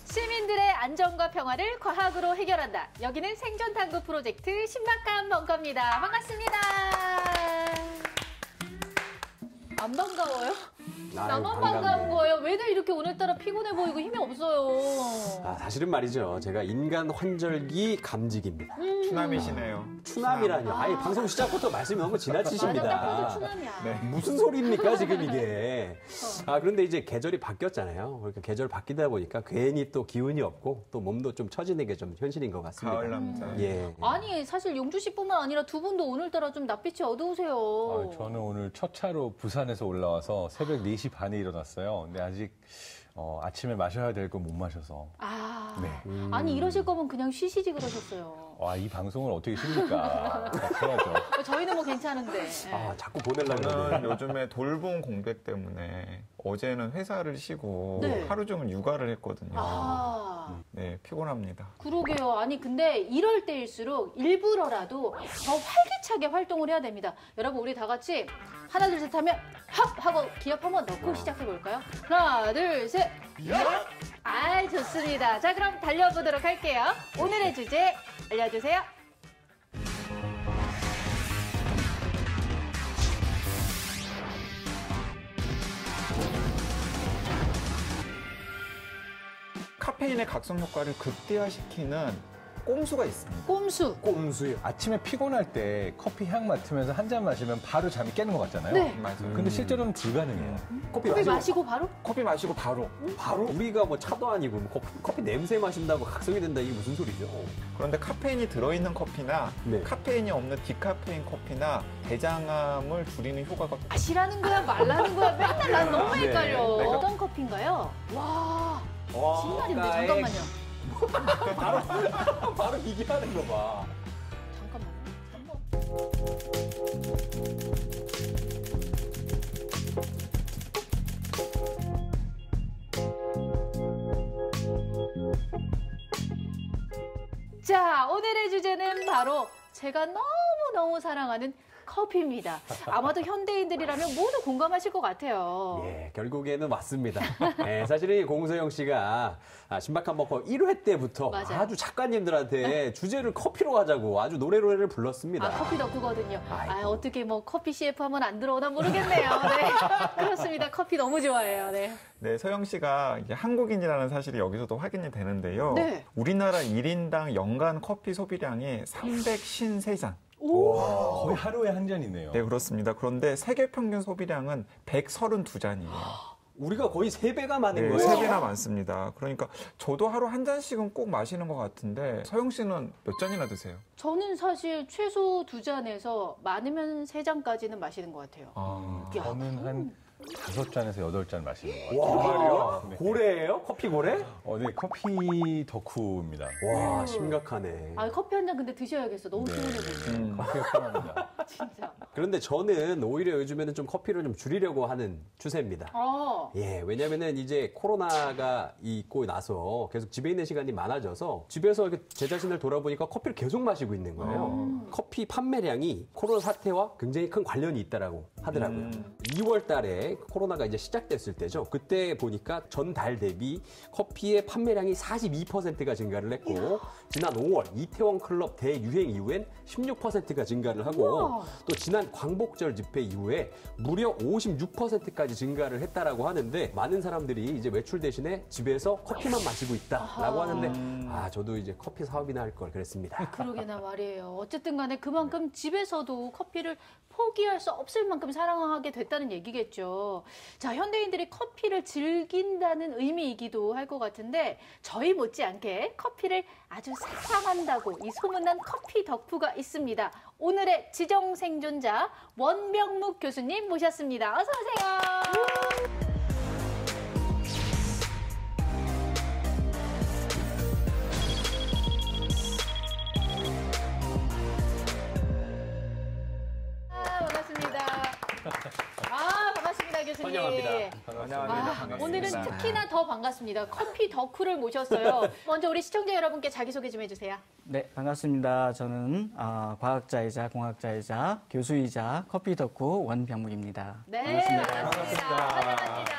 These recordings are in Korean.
시민들의 안전과 평화를 과학으로 해결한다. 여기는 생존탐구 프로젝트 신박한 벙커입니다. 반갑습니다. 안 반가워요? 나만 반가운 거예요. 왜들 이렇게 오늘따라 피곤해 보이고 힘이 없어요. 사실은 말이죠. 제가 인간 환절기 감직입니다. 추남이시네요. 추남이라뇨. 아예 방송 시작부터 말씀이 너무 지나치십니다. 맞아, 추남이야. 네. 무슨 소리입니까, 지금 이게. 그런데 이제 계절이 바뀌었잖아요. 그러니까 계절 바뀌다 보니까 괜히 또 기운이 없고 또 몸도 좀 처지는 게 좀 현실인 것 같습니다. 가을 남자. 예. 아니, 사실 용주 씨뿐만 아니라 두 분도 오늘따라 좀 낯빛이 어두우세요. 저는 오늘 첫 차로 부산에서 올라와서 새벽 4시 반에 일어났어요. 근데 아직 아침에 마셔야 될 거 못 마셔서. 네. 아니 이러실 거면 그냥 쉬시지 그러셨어요. 이 방송을 어떻게 쉽니까? 해야죠. 저희는 뭐 괜찮은데. 자꾸 보내려고 저는 그러네. 요즘에 돌봄 공백 때문에 어제는 회사를 쉬고 네. 하루 종일 육아를 했거든요. 네, 피곤합니다. 그러게요. 아니 근데 이럴 때일수록 일부러라도 더 활기차게 활동을 해야 됩니다. 여러분 우리 다 같이 하나 둘 셋 하면 합 하고 기합 한번 넣고 시작해 볼까요? 하나 둘 셋. 좋습니다. 자 그럼 달려보도록 할게요. 오늘의 주제 알려주세요. 카페인의 각성 효과를 극대화시키는 꼼수가 있습니다. 꼼수요. 아침에 피곤할 때 커피 향 맡으면서 한 잔 마시면 바로 잠이 깨는 것 같잖아요. 네. 맞아요. 근데 실제로는 불가능해요. 커피 마시고 바로? 커피 마시고 바로. 바로? 우리가 뭐 차도 아니고 뭐 커피 냄새 마신다고 각성이 된다 이게 무슨 소리죠? 그런데 카페인이 들어있는 커피나 네. 카페인이 없는 디카페인 커피나 대장암을 줄이는 효과가 마시라는 거야 말라는 거야 맨날 난 너무 네. 헷갈려. 네. 어떤 커피인가요? 와 진날인데 잠깐만요. 바로 이게 하는 거 봐. 잠깐만요. 자, 오늘의 주제는 바로 제가 너무너무 사랑하는 커피입니다. 아마도 현대인들이라면 모두 공감하실 것 같아요. 예, 결국에는 맞습니다. 사실은 공소영 씨가 신박한 벙커 1회 때부터 맞아요. 아주 작가님들한테 주제를 커피로 하자고 아주 노래를 불렀습니다. 커피 덕후거든요. 아이고. 어떻게 뭐 커피 CF 하면 안 들어오나 모르겠네요. 네. 그렇습니다. 커피 너무 좋아해요. 네. 네, 서영 씨가 이게 한국인이라는 사실이 여기서도 확인이 되는데요. 네. 우리나라 1인당 연간 커피 소비량이 353잔. 거의 하루에 한 잔이네요. 네, 그렇습니다. 그런데 세계 평균 소비량은 132잔이에요. 우리가 거의 3배가 많은 네, 거예요. 3배나 많습니다. 그러니까 저도 하루 한 잔씩은 꼭 마시는 것 같은데 서영 씨는 몇 잔이나 드세요? 저는 사실 최소 2잔에서 많으면 3잔까지는 마시는 것 같아요. 야, 저는 한 5잔에서 8잔 마시는 것 같아요. 와, 네. 고래예요? 커피 고래? 네, 커피 덕후입니다. 와, 심각하네. 커피 한 잔 근데 드셔야겠어. 너무 피곤해 보이죠. 커피가 편합니다. 진짜. 그런데 저는 오히려 요즘에는 좀 커피를 좀 줄이려고 하는 추세입니다. 예, 왜냐면은 이제 코로나가 있고 나서 계속 집에 있는 시간이 많아져서 집에서 이렇게 제 자신을 돌아보니까 커피를 계속 마시고 있는 거예요. 커피 판매량이 코로나 사태와 굉장히 큰 관련이 있다라고 하더라고요. 2월 달에 코로나가 이제 시작됐을 때죠. 그때 보니까 전달 대비 커피의 판매량이 42%가 증가를 했고 지난 5월 이태원 클럽 대유행 이후엔 16%가 증가를 하고 또 지난 광복절 집회 이후에 무려 56%까지 증가를 했다라고 하는데 많은 사람들이 이제 외출 대신에 집에서 커피만 마시고 있다라고 하는데 저도 이제 커피 사업이나 할 걸 그랬습니다. 그러게나 말이에요. 어쨌든 간에 그만큼 집에서도 커피를 포기할 수 없을 만큼 사랑하게 됐다는 얘기겠죠. 자, 현대인들이 커피를 즐긴다는 의미이기도 할 것 같은데 저희 못지않게 커피를 아주 사랑한다고 이 소문난 커피 덕후가 있습니다. 오늘의 지정 생존자 원병묵 교수님 모셨습니다. 어서 오세요. 반갑습니다. 반갑습니다, 교수님. 환영합니다. 오늘은 특히나 더 반갑습니다. 커피 덕후를 모셨어요. 먼저 우리 시청자 여러분께 자기소개 좀 해주세요. 네, 반갑습니다. 저는 과학자이자 공학자이자 교수이자 커피 덕후 원병묵입니다. 네, 반갑습니다. 환영합니다.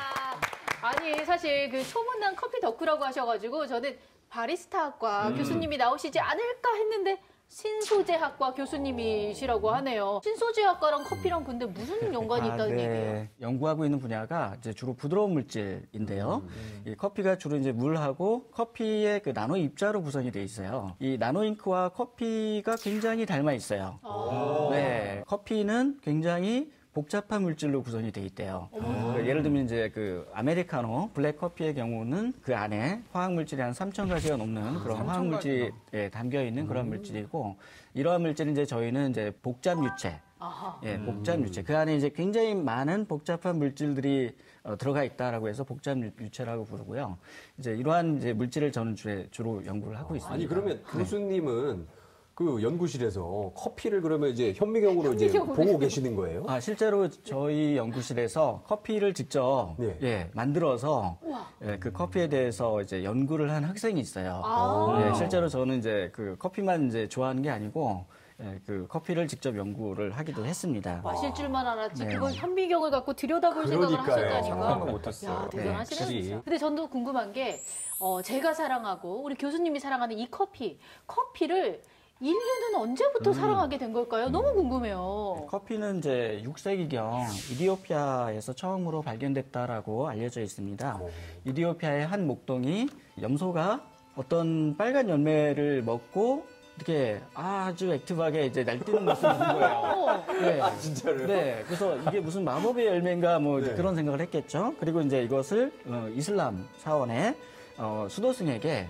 아니, 사실 그 소문난 커피 덕후라고 하셔가지고 저는 바리스타학과 교수님이 나오시지 않을까 했는데 신소재학과 교수님이시라고 하네요. 신소재학과랑 커피랑 근데 무슨 연관이 있다는 얘기예요? 연구하고 있는 분야가 이제 주로 부드러운 물질인데요. 이 커피가 주로 이제 물하고 커피의 그 나노 입자로 구성이 돼 있어요. 이 나노 잉크와 커피가 굉장히 닮아 있어요. 네, 커피는 굉장히 복잡한 물질로 구성이 돼 있대요. 그러니까 예를 들면 이제 그 아메리카노, 블랙 커피의 경우는 그 안에 화학 물질이 한 3,000가지가 넘는 그런 화학 물질이 담겨 있는 그런 물질이고, 이러한 물질은 이제 저희는 이제 복잡 유체. 예, 복잡 유체. 그 안에 이제 굉장히 많은 복잡한 물질들이 들어가 있다라고 해서 복잡 유체라고 부르고요. 이제 이러한 이제 물질을 저는 주로 연구를 하고 있습니다. 아니 그러면 교수님은 그 연구실에서 커피를 그러면 이제 현미경으로 이제 보고 계시는 거예요? 실제로 저희 연구실에서 커피를 직접 만들어서 그 커피에 대해서 이제 연구를 한 학생이 있어요. 실제로 저는 이제 그 커피만 이제 좋아하는 게 아니고 그 커피를 직접 연구를 하기도 했습니다. 마실 줄만 알았지 그걸 현미경을 갖고 들여다볼 생각을 하셨다니까. 상상도 못했어요. 야, 대단하시네. 근데 저도 궁금한 게 제가 사랑하고 우리 교수님이 사랑하는 이 커피를 인류는 언제부터 사랑하게 된 걸까요? 너무 궁금해요. 커피는 이제 6세기경 이디오피아에서 처음으로 발견됐다라고 알려져 있습니다. 이디오피아의 한 목동이 염소가 어떤 빨간 열매를 먹고 이렇게 아주 액티브하게 이제 날뛰는 모습을 본 거예요. 네. 진짜로요? 네. 그래서 이게 무슨 마법의 열매인가 뭐 그런 생각을 했겠죠. 그리고 이제 이것을 이슬람 사원의 수도승에게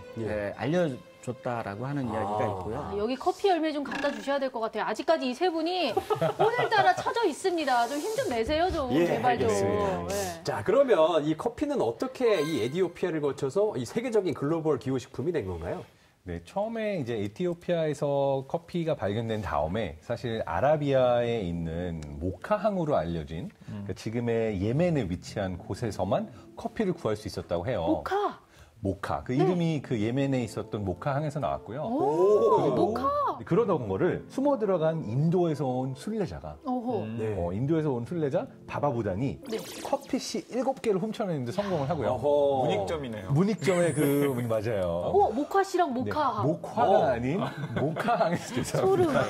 알려줬다라고 하는 이야기가 있고요. 여기 커피 열매 좀 갖다 주셔야 될 것 같아요. 아직까지 이 세 분이 오늘따라 처져 있습니다. 좀 힘 좀 내세요, 좀. 제발 좀. 네. 자, 그러면 이 커피는 어떻게 이 에티오피아를 거쳐서 이 세계적인 글로벌 기호식품이 된 건가요? 네, 처음에 이제 에티오피아에서 커피가 발견된 다음에 사실 아라비아에 있는 모카항으로 알려진 그러니까 지금의 예멘에 위치한 곳에서만 커피를 구할 수 있었다고 해요. 모카. 그 이름이 그 예멘에 있었던 모카항에서 나왔고요. 모카. 그러던 거를 숨어 들어간 인도에서 온 순례자가 인도에서 온 순례자 바바부단이 커피씨 7개를 훔쳐내는데 성공을 하고요. 문익점이네요. 문익점의 그 맞아요. 모카씨랑 모카항. 모카가 아닌 모카항에서 죄송합니다.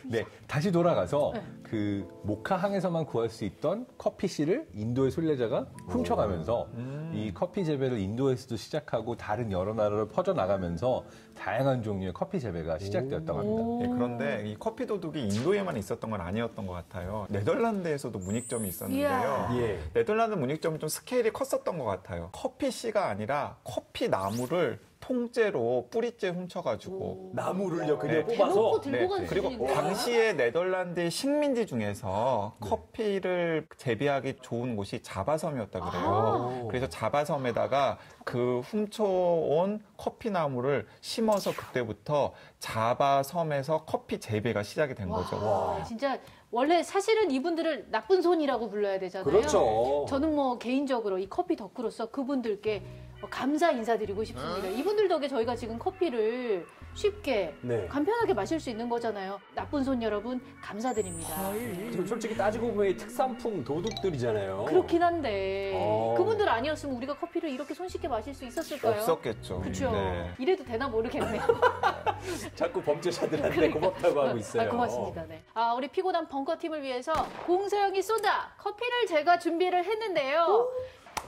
네, 다시 돌아가서 그 모카항에서만 구할 수 있던 커피씨를 인도의 순례자가 훔쳐가면서 이 커피 재배를 인도에서도 시작하고 다른 여러 나라로 퍼져나가면서 다양한 종류의 커피 재배가 시작되었다고 합니다. 그런데 이 커피 도둑이 인도에만 있었던 건 아니었던 것 같아요. 네덜란드에서도 문익점이 있었는데요. 네덜란드 문익점은 좀 스케일이 컸었던 것 같아요. 커피씨가 아니라 커피 나무를 통째로 뿌리째 훔쳐가지고 나무를요 그냥 뽑아서 그리고 당시에 네덜란드의 식민지 중에서 커피를 재배하기 좋은 곳이 자바섬이었다 그래요. 그래서 자바섬에다가 그 훔쳐온 커피 나무를 심어서 그때부터 자바섬에서 커피 재배가 시작이 된 거죠. 진짜 원래 사실은 이분들을 나쁜 손이라고 불러야 되잖아요. 그렇죠. 저는 뭐 개인적으로 이 커피 덕후로서 그분들께 감사 인사드리고 싶습니다. 이분들 덕에 저희가 지금 커피를 쉽게 간편하게 마실 수 있는 거잖아요. 나쁜 손 여러분 감사드립니다. 지금 솔직히 따지고 보면 특산품 도둑들이잖아요. 그렇긴 한데 그분들 아니었으면 우리가 커피를 이렇게 손쉽게 마실 수 있었을까요? 없었겠죠. 그렇죠. 이래도 되나 모르겠네요. 자꾸 범죄자들한테 고맙다고 하고 있어요. 고맙습니다. 우리 피곤한 벙커팀을 위해서 공서영이 쏜다 커피를 제가 준비를 했는데요.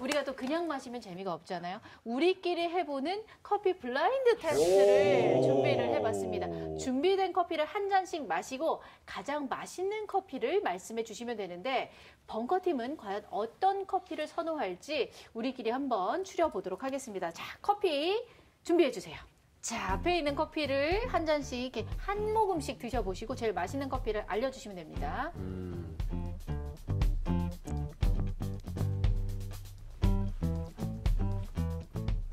우리가 또 그냥 마시면 재미가 없잖아요. 우리끼리 해보는 커피 블라인드 테스트를 준비를 해봤습니다. 준비된 커피를 한 잔씩 마시고 가장 맛있는 커피를 말씀해 주시면 되는데 벙커팀은 과연 어떤 커피를 선호할지 우리끼리 한번 추려보도록 하겠습니다. 자, 커피 준비해 주세요. 자, 앞에 있는 커피를 한 잔씩 이렇게 한 모금씩 드셔보시고 제일 맛있는 커피를 알려주시면 됩니다.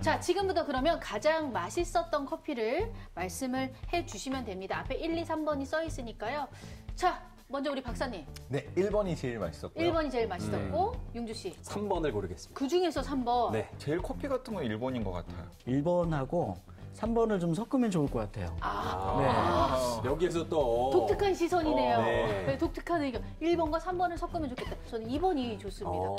자, 지금부터 그러면 가장 맛있었던 커피를 말씀을 해주시면 됩니다. 앞에 1, 2, 3번이 써 있으니까요. 자, 먼저 우리 박사님. 네, 1번이 제일 맛있었고요. 1번이 제일 맛있었고, 용주 씨. 3번을 고르겠습니다. 그 중에서 3번. 네. 제일 커피 같은 건 1번인 것 같아요. 1번하고 3번을 좀 섞으면 좋을 것 같아요. 여기에서 또 독특한 시선이네요. 네. 네, 독특한 의견. 1번과 3번을 섞으면 좋겠다. 저는 2번이 좋습니다.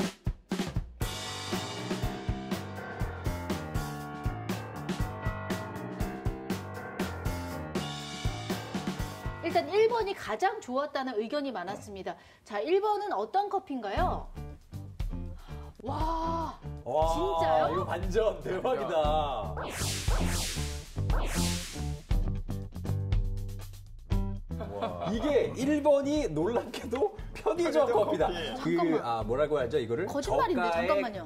일단 1번이 가장 좋았다는 의견이 많았습니다. 자, 1번은 어떤 커피인가요? 와, 진짜요? 이거 완전 대박이다. 이게 1번이 놀랍게도 편의점 커피다. 잠깐만. 뭐라고 하죠, 이거를? 거짓말인데, 저가의- 잠깐만요.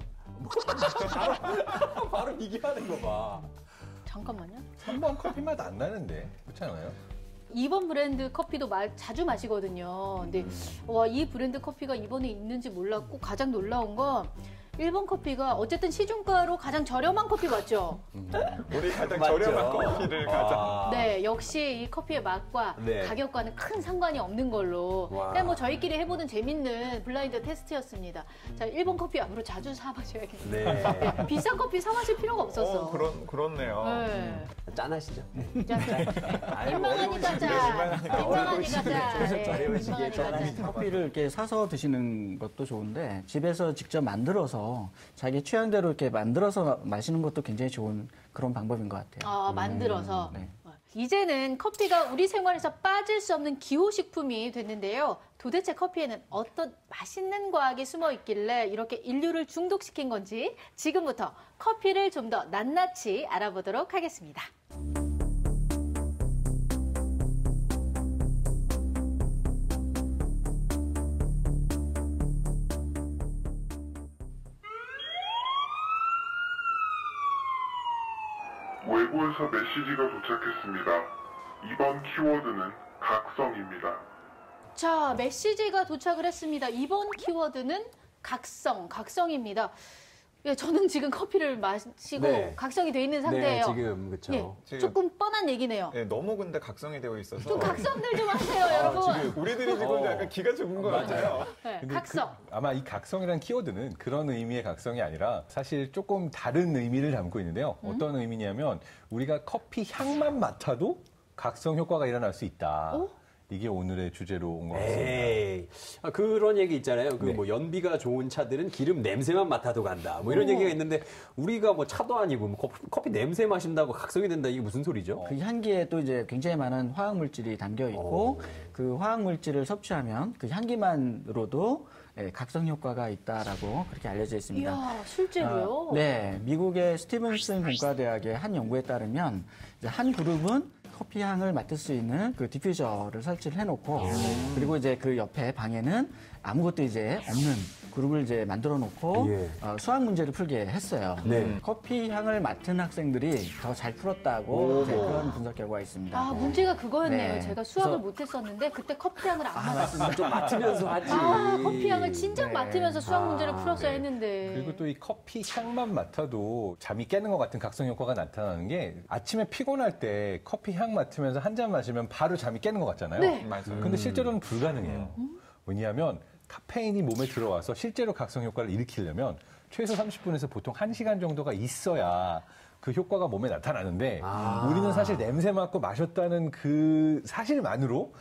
바로 이게 하는 거 봐. 잠깐만요. 3번 커피 맛 안 나는데. 그렇지 않아요? 2번 브랜드 커피도 자주 마시거든요. 근데 와, 이 브랜드 커피가 이번에 있는지 몰랐고 가장 놀라운 건 1번 커피가 어쨌든 시중가로 가장 저렴한 커피 맞죠? 우리 가장 맞죠? 저렴한 커피를 가장. 네, 역시 이 커피의 맛과 네. 가격과는 큰 상관이 없는 걸로. 와. 그냥 뭐 저희끼리 해보는 재밌는 블라인드 테스트였습니다. 자, 1번 커피 앞으로 자주 사 마셔야겠네요. 네. 네, 비싼 커피 사 마실 필요가 없었어. 그렇네요. 네. 짠하시죠? 자, 민망하니까 자. 민망하니까 자. 어려우시기에 짠하시죠. 커피를 이렇게 사서 드시는 것도 좋은데 집에서 직접 만들어서 자기 취향대로 이렇게 만들어서 마시는 것도 굉장히 좋은 그런 방법인 것 같아요. 만들어서. 네. 이제는 커피가 우리 생활에서 빠질 수 없는 기호식품이 됐는데요. 도대체 커피에는 어떤 맛있는 과학이 숨어 있길래 이렇게 인류를 중독시킨 건지 지금부터 커피를 좀 더 낱낱이 알아보도록 하겠습니다. 외부에서 메시지가 도착했습니다. 이번 키워드는 각성입니다. 자, 메시지가 도착을 했습니다. 이번 키워드는 각성입니다. 예, 저는 지금 커피를 마시고 네. 각성이 돼 있는 네, 상태예요. 지금 그렇죠. 예, 지금- 조금 뻔한 얘기네요. 네, 너무 근데 각성이 되어 있어서. 좀 각성들 좀 하세요, 여러분. 우리들이 지금 약간 기가 죽은 것 같아요. 네, 근데 각성. 아마 이 각성이라는 키워드는 그런 의미의 각성이 아니라 사실 조금 다른 의미를 담고 있는데요. 어떤 의미냐면 우리가 커피 향만 맡아도 각성 효과가 일어날 수 있다. 이게 오늘의 주제로 온 것 같습니다. 에이, 그런 얘기 있잖아요. 네. 뭐 연비가 좋은 차들은 기름 냄새만 맡아도 간다. 뭐 이런 얘기가 있는데 우리가 뭐 차도 아니고 뭐 커피 냄새 마신다고 각성이 된다. 이게 무슨 소리죠? 그 향기에 또 이제 굉장히 많은 화학 물질이 담겨 있고 그 화학 물질을 섭취하면 그 향기만으로도 각성 효과가 있다라고 그렇게 알려져 있습니다. 이야, 실제로요? 네, 미국의 스티븐슨 공과대학의 한 연구에 따르면 이제 한 그룹은 커피 향을 맡을 수 있는 그 디퓨저를 설치를 해놓고 그리고 이제 그 옆에 방에는 아무것도 이제 없는 그룹을 이제 만들어 놓고 예. 수학 문제를 풀게 했어요. 네. 커피 향을 맡은 학생들이 더 잘 풀었다고 이제 그런 분석 결과가 있습니다. 아, 문제가 그거였네요. 네. 제가 수학을 그래서- 못했었는데 그때 커피 향을 안 맡았어요. 좀 맡으면서 하지. 커피 향을 진작 네. 맡으면서 수학 문제를 풀었어야 했는데. 그리고 또 이 커피 향만 맡아도 잠이 깨는 것 같은 각성 효과가 나타나는 게 아침에 피곤할 때 커피 향 맡으면서 한 잔 마시면 바로 잠이 깨는 것 같잖아요. 네. 맞아요. 근데 실제로는 불가능해요. 왜냐하면 카페인이 몸에 들어와서 실제로 각성 효과를 일으키려면 최소 30분에서 보통 1시간 정도가 있어야 그 효과가 몸에 나타나는데 우리는 사실 냄새 맡고 마셨다는 그 사실만으로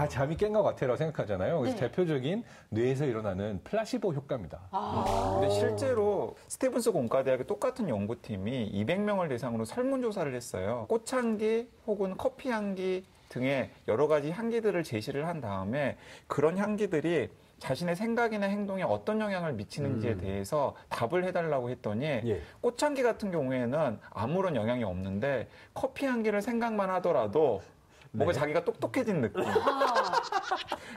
잠이 깬 것 같아라고 생각하잖아요. 그래서 네. 대표적인 뇌에서 일어나는 플라시보 효과입니다. 근데 실제로 스티븐스 공과대학의 똑같은 연구팀이 200명을 대상으로 설문조사를 했어요. 꽃향기 혹은 커피향기 등의 여러 가지 향기들을 제시를 한 다음에 그런 향기들이 자신의 생각이나 행동에 어떤 영향을 미치는지에 대해서 답을 해달라고 했더니 예. 꽃향기 같은 경우에는 아무런 영향이 없는데 커피 향기를 생각만 하더라도 뭔가 자기가 똑똑해진 느낌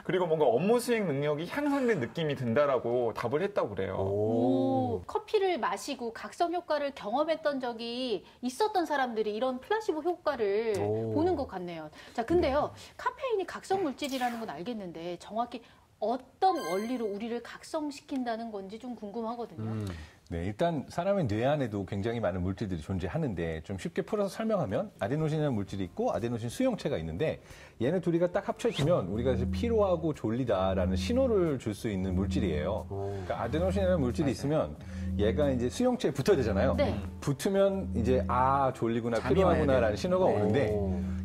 그리고 뭔가 업무 수행 능력이 향상된 느낌이 든다라고 답을 했다고 그래요. 오, 커피를 마시고 각성 효과를 경험했던 적이 있었던 사람들이 이런 플라시보 효과를 보는 것 같네요. 자, 근데요, 카페인이 각성 물질이라는 건 알겠는데 정확히 어떤 원리로 우리를 각성시킨다는 건지 좀 궁금하거든요. 네, 일단 사람의 뇌 안에도 굉장히 많은 물질들이 존재하는데 좀 쉽게 풀어서 설명하면 아데노신이라는 물질이 있고 아데노신 수용체가 있는데 얘네 둘이가 딱 합쳐지면 우리가 이제 피로하고 졸리다라는 신호를 줄 수 있는 물질이에요. 그러니까 아데노신이라는 물질이 있으면 얘가 이제 수용체에 붙어야 되잖아요. 네. 붙으면 이제 졸리구나, 피로하구나라는 신호가 오는데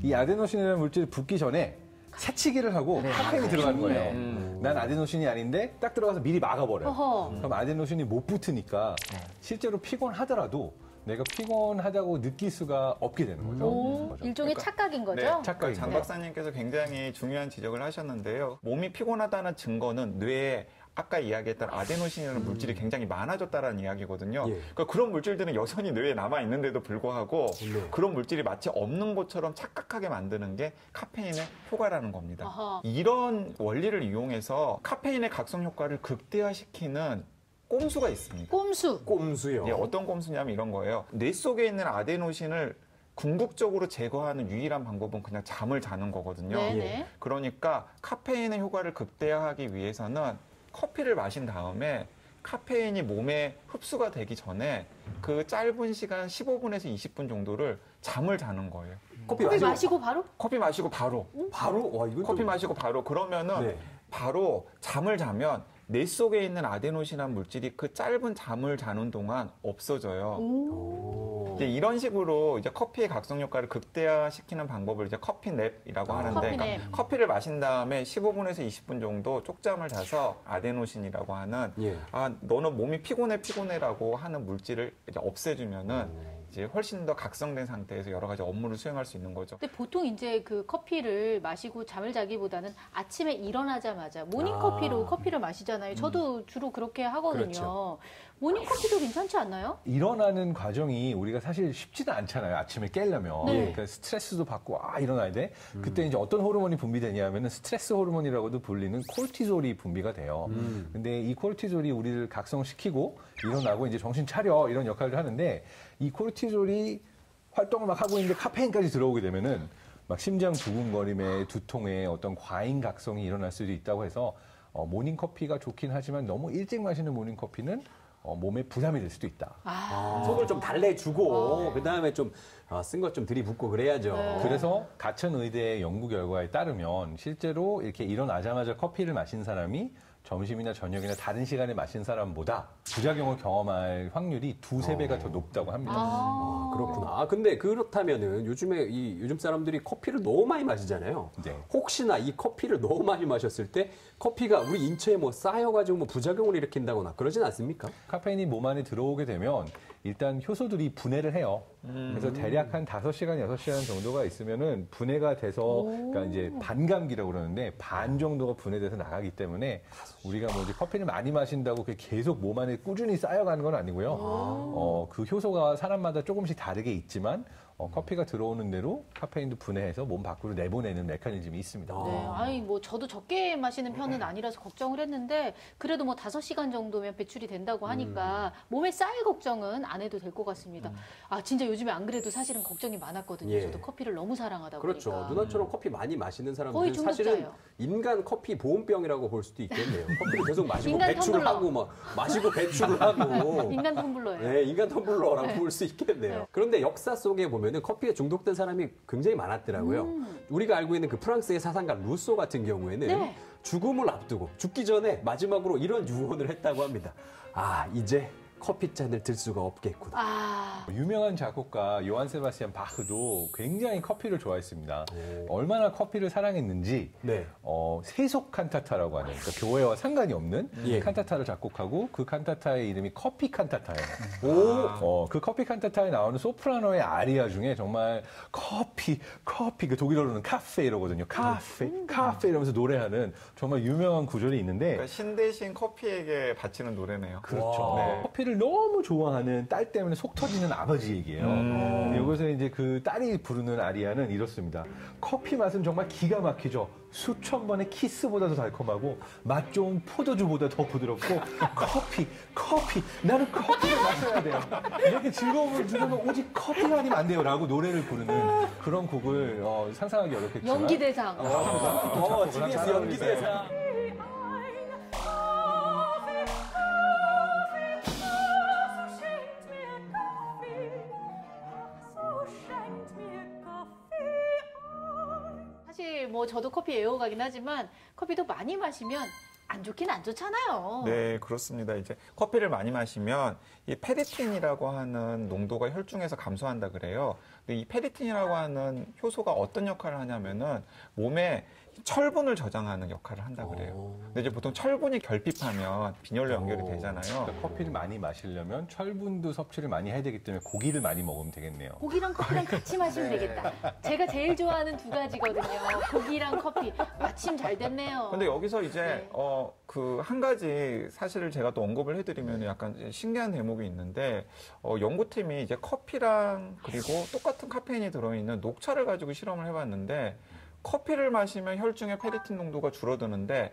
이 아데노신이라는 물질이 붙기 전에 새치기를 하고 카페인이 들어가는 거예요. 난 아데노신이 아닌데 딱 들어가서 미리 막아버려요. 그럼 아데노신이 못 붙으니까 실제로 피곤하더라도 내가 피곤하다고 느낄 수가 없게 되는 거죠. 일종의 착각인 거죠? 네, 착각. 장 박사님께서 굉장히 중요한 지적을 하셨는데요. 몸이 피곤하다는 증거는 뇌에 아까 이야기했던 아데노신이라는 물질이 굉장히 많아졌다는 이야기거든요. 그러니까 그런 물질들은 여전히 뇌에 남아 있는데도 불구하고 그런 물질이 마치 없는 것처럼 착각하게 만드는 게 카페인의 효과라는 겁니다. 아하. 이런 원리를 이용해서 카페인의 각성 효과를 극대화시키는 꼼수가 있습니다. 꼼수요? 예, 어떤 꼼수냐면 이런 거예요. 뇌 속에 있는 아데노신을 궁극적으로 제거하는 유일한 방법은 그냥 잠을 자는 거거든요. 네네. 그러니까 카페인의 효과를 극대화하기 위해서는 커피를 마신 다음에 카페인이 몸에 흡수가 되기 전에 그 짧은 시간 15분에서 20분 정도를 잠을 자는 거예요. 커피 마시고 바로? 커피 마시고 바로. 바로? 와, 이건 커피 마시고 바로. 그러면은 바로 잠을 자면 뇌 속에 있는 아데노신이라는 물질이 그 짧은 잠을 자는 동안 없어져요. 이제 이런 식으로 이제 커피의 각성 효과를 극대화시키는 방법을 이제 커피냅이라고 하는데, 그러니까 커피를 마신 다음에 15분에서 20분 정도 쪽잠을 자서 아데노신이라고 하는 너는 몸이 피곤해라고 하는 물질을 이제 없애주면은 이제 훨씬 더 각성된 상태에서 여러 가지 업무를 수행할 수 있는 거죠. 근데 보통 이제 그 커피를 마시고 잠을 자기보다는 아침에 일어나자마자 모닝커피로 커피를 마시잖아요. 저도 주로 그렇게 하거든요. 그렇죠. 모닝커피도 괜찮지 않나요? 일어나는 과정이 우리가 사실 쉽지는 않잖아요. 아침에 깨려면. 그러니까 스트레스도 받고 일어나야 돼. 그때 이제 어떤 호르몬이 분비되냐면은 스트레스 호르몬이라고도 불리는 콜티졸이 분비가 돼요. 근데 이 콜티졸이 우리를 각성시키고 일어나고 이제 정신 차려 이런 역할을 하는데 이 콜티졸이 활동을 막 하고 있는데 카페인까지 들어오게 되면은 막 심장 두근거림에 두통에 어떤 과잉 각성이 일어날 수도 있다고 해서 모닝커피가 좋긴 하지만 너무 일찍 마시는 모닝커피는 몸에 부담이 될 수도 있다. 속을 좀 달래주고 그다음에 좀 쓴 것 좀 들이붓고 그래야죠. 그래서 가천의대의 연구 결과에 따르면 실제로 이렇게 일어나자마자 커피를 마신 사람이 점심이나 저녁이나 다른 시간에 마신 사람보다 부작용을 경험할 확률이 2~3배가 더 높다고 합니다. 그렇구나. 근데 그렇다면은 요즘 사람들이 커피를 너무 많이 마시잖아요. 혹시나 이 커피를 너무 많이 마셨을 때 커피가 우리 인체에 쌓여가지고 부작용을 일으킨다거나 그러진 않습니까? 카페인이 몸 안에 들어오게 되면 일단 효소들이 분해를 해요. 그래서 대략 한 5시간, 6시간 정도가 있으면은 분해가 돼서, 그러니까 이제 반감기라고 그러는데 반 정도가 분해돼서 나가기 때문에 우리가 이제 커피를 많이 마신다고 계속 몸 안에 꾸준히 쌓여가는 건 아니고요. 그 효소가 사람마다 조금씩 다르게 있지만 커피가 들어오는 대로 카페인도 분해해서 몸 밖으로 내보내는 메커니즘이 있습니다. 네, 저도 적게 마시는 편은 아니라서 걱정을 했는데 그래도 5시간 정도면 배출이 된다고 하니까 몸에 쌓일 걱정은 안 해도 될 것 같습니다. 진짜 요즘에 안 그래도 사실은 걱정이 많았거든요. 저도 커피를 너무 사랑하다 보니까. 그렇죠. 누나처럼 커피 많이 마시는 사람들은 사실은 인간 커피 보온병이라고 볼 수도 있겠네요. 커피를 계속 마시고 배출을 하고 마시고 배출을 하고 인간 텀블러예요. 네, 인간 텀블러라고 볼 수 있겠네요. 그런데 역사 속에 보면 커피에 중독된 사람이 굉장히 많았더라고요. 우리가 알고 있는 그 프랑스의 사상가 루소 같은 경우에는 죽음을 앞두고 죽기 전에 마지막으로 이런 유언을 했다고 합니다. 이제 커피잔을 들 수가 없겠구나. 유명한 작곡가 요한 세바스찬 바흐도 굉장히 커피를 좋아했습니다. 얼마나 커피를 사랑했는지 세속 칸타타라고 하는, 그러니까 교회와 상관이 없는 칸타타를 작곡하고 그 칸타타의 이름이 커피 칸타타예요. 그 커피 칸타타에 나오는 소프라노의 아리아 중에 정말 커피 그 독일어로는 카페 이러거든요. 카페 이러면서 노래하는 정말 유명한 구절이 있는데, 그러니까 신 대신 커피에게 바치는 노래네요. 그렇죠. 커피를 너무 좋아하는 딸 때문에 속 터지는 아버지 얘기예요. 여기서 이제 그 딸이 부르는 아리아는 이렇습니다. 커피 맛은 정말 기가 막히죠. 수천 번의 키스보다 더 달콤하고 맛 좋은 포도주보다 더 부드럽고 커피 나는 커피를 마셔야 돼요. 이렇게 즐거움을 주려면 오직 커피가 아니면 안 돼요 라고 노래를 부르는 그런 곡을 상상하기 어렵겠지만 연기대상. TBS 연기대상. 뭐 저도 커피 애호가긴 하지만 커피도 많이 마시면 안 좋긴 안 좋잖아요. 네, 그렇습니다. 이제 커피를 많이 마시면 이 페리틴이라고 하는 농도가 혈중에서 감소한다 그래요. 근데 이 페리틴이라고 하는 효소가 어떤 역할을 하냐면은 몸에 철분을 저장하는 역할을 한다 그래요. 근데 이제 보통 철분이 결핍하면 빈혈로 연결이 되잖아요. 그러니까 커피를 많이 마시려면 철분도 섭취를 많이 해야 되기 때문에 고기를 많이 먹으면 되겠네요. 고기랑 커피랑 같이 마시면 되겠다. 제가 제일 좋아하는 두 가지거든요. 고기랑 커피. 마침 잘 됐네요. 근데 여기서 이제 네. 그 한 가지 사실을 제가 또 언급을 해드리면 약간 신기한 대목이 있는데 연구팀이 이제 커피랑 그리고 똑같은 카페인이 들어있는 녹차를 가지고 실험을 해봤는데 커피를 마시면 혈중의 페리틴 농도가 줄어드는데